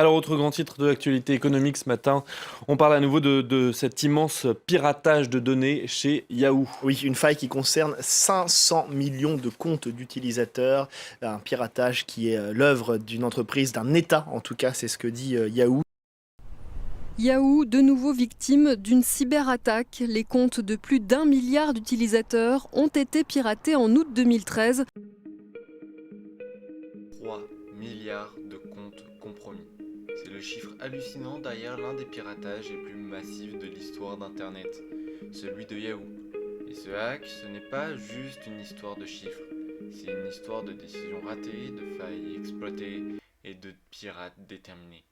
Alors, autre grand titre de l'actualité économique ce matin, on parle à nouveau de cet immense piratage de données chez Yahoo. Oui, une faille qui concerne 500 millions de comptes d'utilisateurs, un piratage qui est l'œuvre d'une entreprise, d'un État en tout cas, c'est ce que dit Yahoo. Yahoo, de nouveau victime d'une cyberattaque. Les comptes de plus d'1 milliard d'utilisateurs ont été piratés en août 2013. 3 milliards de comptes compromis. C'est le chiffre hallucinant derrière l'un des piratages les plus massifs de l'histoire d'Internet, celui de Yahoo. Et ce hack, ce n'est pas juste une histoire de chiffres, c'est une histoire de décisions ratées, de failles exploitées et de pirates déterminés.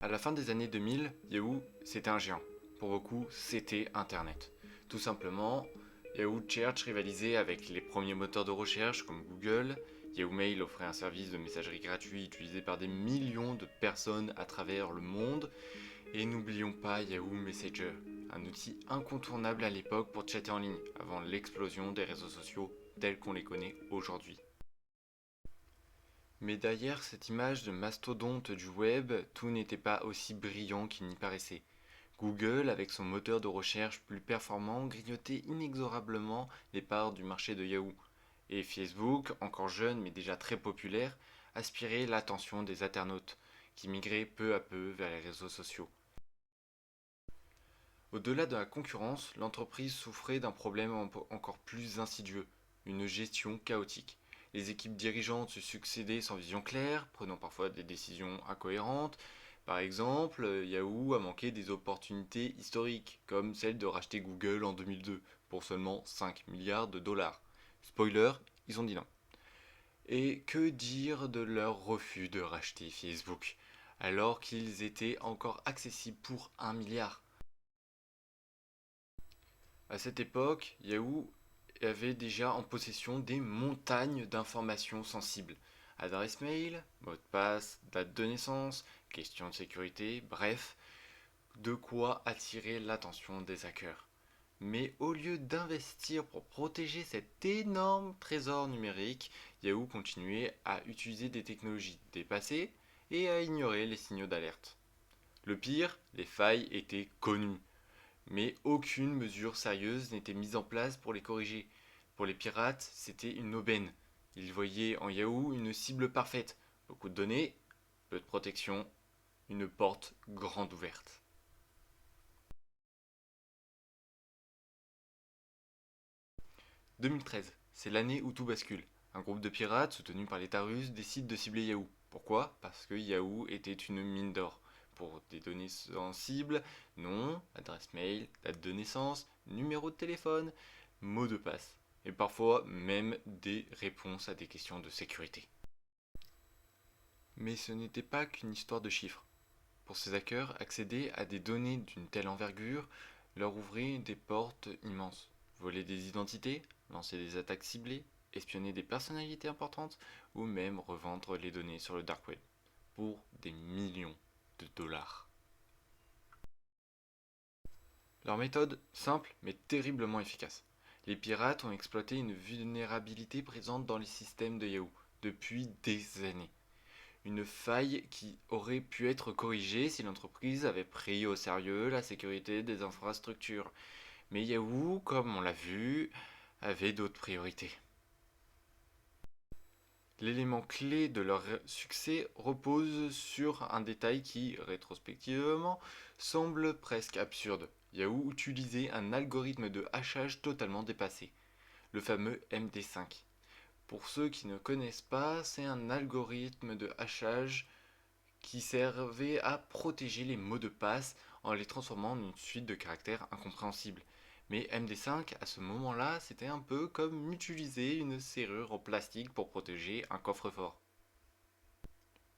À la fin des années 2000, Yahoo, c'était un géant. Pour beaucoup, c'était Internet. Tout simplement, Yahoo Search rivalisait avec les premiers moteurs de recherche comme Google. Yahoo Mail offrait un service de messagerie gratuit utilisé par des millions de personnes à travers le monde. Et n'oublions pas Yahoo Messenger, un outil incontournable à l'époque pour chatter en ligne, avant l'explosion des réseaux sociaux tels qu'on les connaît aujourd'hui. Mais derrière cette image de mastodonte du web, tout n'était pas aussi brillant qu'il n'y paraissait. Google, avec son moteur de recherche plus performant, grignotait inexorablement les parts du marché de Yahoo. Et Facebook, encore jeune mais déjà très populaire, aspirait l'attention des internautes, qui migraient peu à peu vers les réseaux sociaux. Au-delà de la concurrence, l'entreprise souffrait d'un problème encore plus insidieux, une gestion chaotique. Les équipes dirigeantes se succédaient sans vision claire, prenant parfois des décisions incohérentes. Par exemple, Yahoo a manqué des opportunités historiques, comme celle de racheter Google en 2002 pour seulement 5 milliards de dollars. Spoiler, ils ont dit non. Et que dire de leur refus de racheter Facebook, alors qu'ils étaient encore accessibles pour 1 milliard. À cette époque, Yahoo avait déjà en possession des montagnes d'informations sensibles. Adresse mail, mot de passe, date de naissance, questions de sécurité, bref, de quoi attirer l'attention des hackers. Mais au lieu d'investir pour protéger cet énorme trésor numérique, Yahoo continuait à utiliser des technologies dépassées et à ignorer les signaux d'alerte. Le pire, les failles étaient connues, mais aucune mesure sérieuse n'était mise en place pour les corriger. Pour les pirates, c'était une aubaine. Ils voyaient en Yahoo une cible parfaite. Beaucoup de données, peu de protection, une porte grande ouverte. 2013, c'est l'année où tout bascule. Un groupe de pirates soutenu par l'État russe décide de cibler Yahoo. Pourquoi? Parce que Yahoo était une mine d'or. Pour des données sensibles, nom, adresse mail, date de naissance, numéro de téléphone, mot de passe. Et parfois même des réponses à des questions de sécurité. Mais ce n'était pas qu'une histoire de chiffres. Pour ces hackers, accéder à des données d'une telle envergure leur ouvrait des portes immenses. Voler des identités, lancer des attaques ciblées, espionner des personnalités importantes ou même revendre les données sur le dark web pour des millions de dollars. Leur méthode, simple mais terriblement efficace. Les pirates ont exploité une vulnérabilité présente dans les systèmes de Yahoo depuis des années. Une faille qui aurait pu être corrigée si l'entreprise avait pris au sérieux la sécurité des infrastructures. Mais Yahoo, comme on l'a vu, avait d'autres priorités. L'élément clé de leur succès repose sur un détail qui, rétrospectivement, semble presque absurde. Yahoo utilisait un algorithme de hachage totalement dépassé, le fameux MD5. Pour ceux qui ne connaissent pas, c'est un algorithme de hachage qui servait à protéger les mots de passe en les transformant en une suite de caractères incompréhensibles. Mais MD5, à ce moment-là, c'était un peu comme utiliser une serrure en plastique pour protéger un coffre-fort.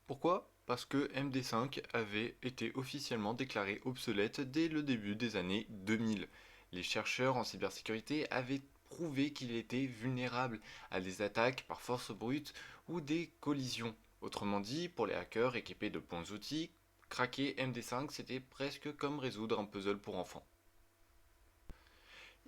Pourquoi? Parce que MD5 avait été officiellement déclaré obsolète dès le début des années 2000. Les chercheurs en cybersécurité avaient prouvé qu'il était vulnérable à des attaques par force brute ou des collisions. Autrement dit, pour les hackers équipés de bons outils, craquer MD5 c'était presque comme résoudre un puzzle pour enfants.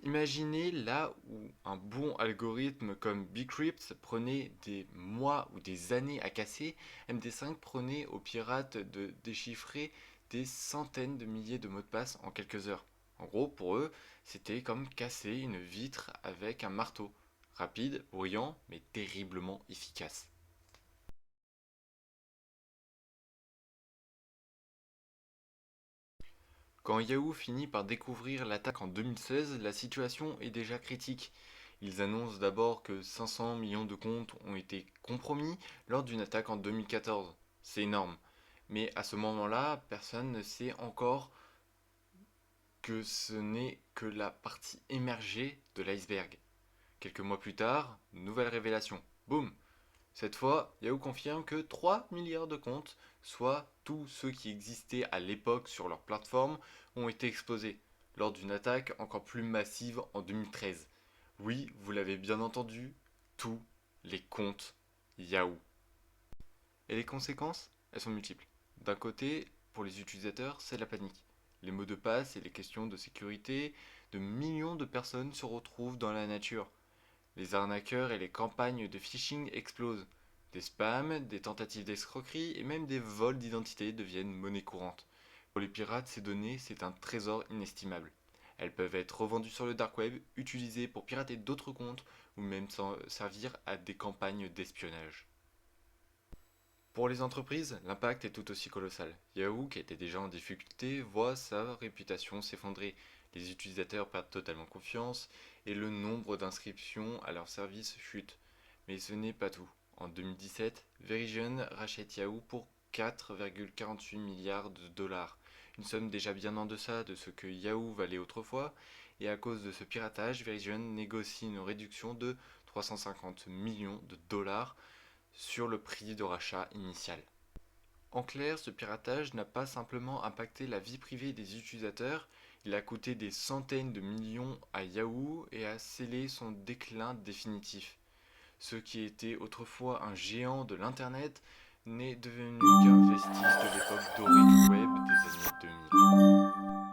Imaginez là où un bon algorithme comme Bcrypt prenait des mois ou des années à casser, MD5 prenait aux pirates de déchiffrer des centaines de milliers de mots de passe en quelques heures. En gros, pour eux, c'était comme casser une vitre avec un marteau. Rapide, bruyant, mais terriblement efficace. Quand Yahoo finit par découvrir l'attaque en 2016, la situation est déjà critique. Ils annoncent d'abord que 500 millions de comptes ont été compromis lors d'une attaque en 2014. C'est énorme. Mais à ce moment-là, personne ne sait encore que ce n'est que la partie émergée de l'iceberg. Quelques mois plus tard, nouvelle révélation. Boum! Cette fois, Yahoo confirme que 3 milliards de comptes, soit tous ceux qui existaient à l'époque sur leur plateforme, ont été exposés, lors d'une attaque encore plus massive en 2013. Oui, vous l'avez bien entendu, tous les comptes Yahoo. Et les conséquences, elles sont multiples. D'un côté, pour les utilisateurs, c'est la panique. Les mots de passe et les questions de sécurité de millions de personnes se retrouvent dans la nature. Les arnaqueurs et les campagnes de phishing explosent. Des spams, des tentatives d'escroquerie et même des vols d'identité deviennent monnaie courante. Pour les pirates, ces données, c'est un trésor inestimable. Elles peuvent être revendues sur le dark web, utilisées pour pirater d'autres comptes ou même servir à des campagnes d'espionnage. Pour les entreprises, l'impact est tout aussi colossal. Yahoo, qui était déjà en difficulté, voit sa réputation s'effondrer. Les utilisateurs perdent totalement confiance et le nombre d'inscriptions à leur service chute. Mais ce n'est pas tout. En 2017, Verizon rachète Yahoo pour 4,48 milliards de dollars, une somme déjà bien en deçà de ce que Yahoo valait autrefois, et à cause de ce piratage, Verizon négocie une réduction de 350 millions de dollars sur le prix de rachat initial. En clair, ce piratage n'a pas simplement impacté la vie privée des utilisateurs, il a coûté des centaines de millions à Yahoo et a scellé son déclin définitif. Ce qui était autrefois un géant de l'Internet n'est devenu qu'un vestige de l'époque dorée du web des années 2000.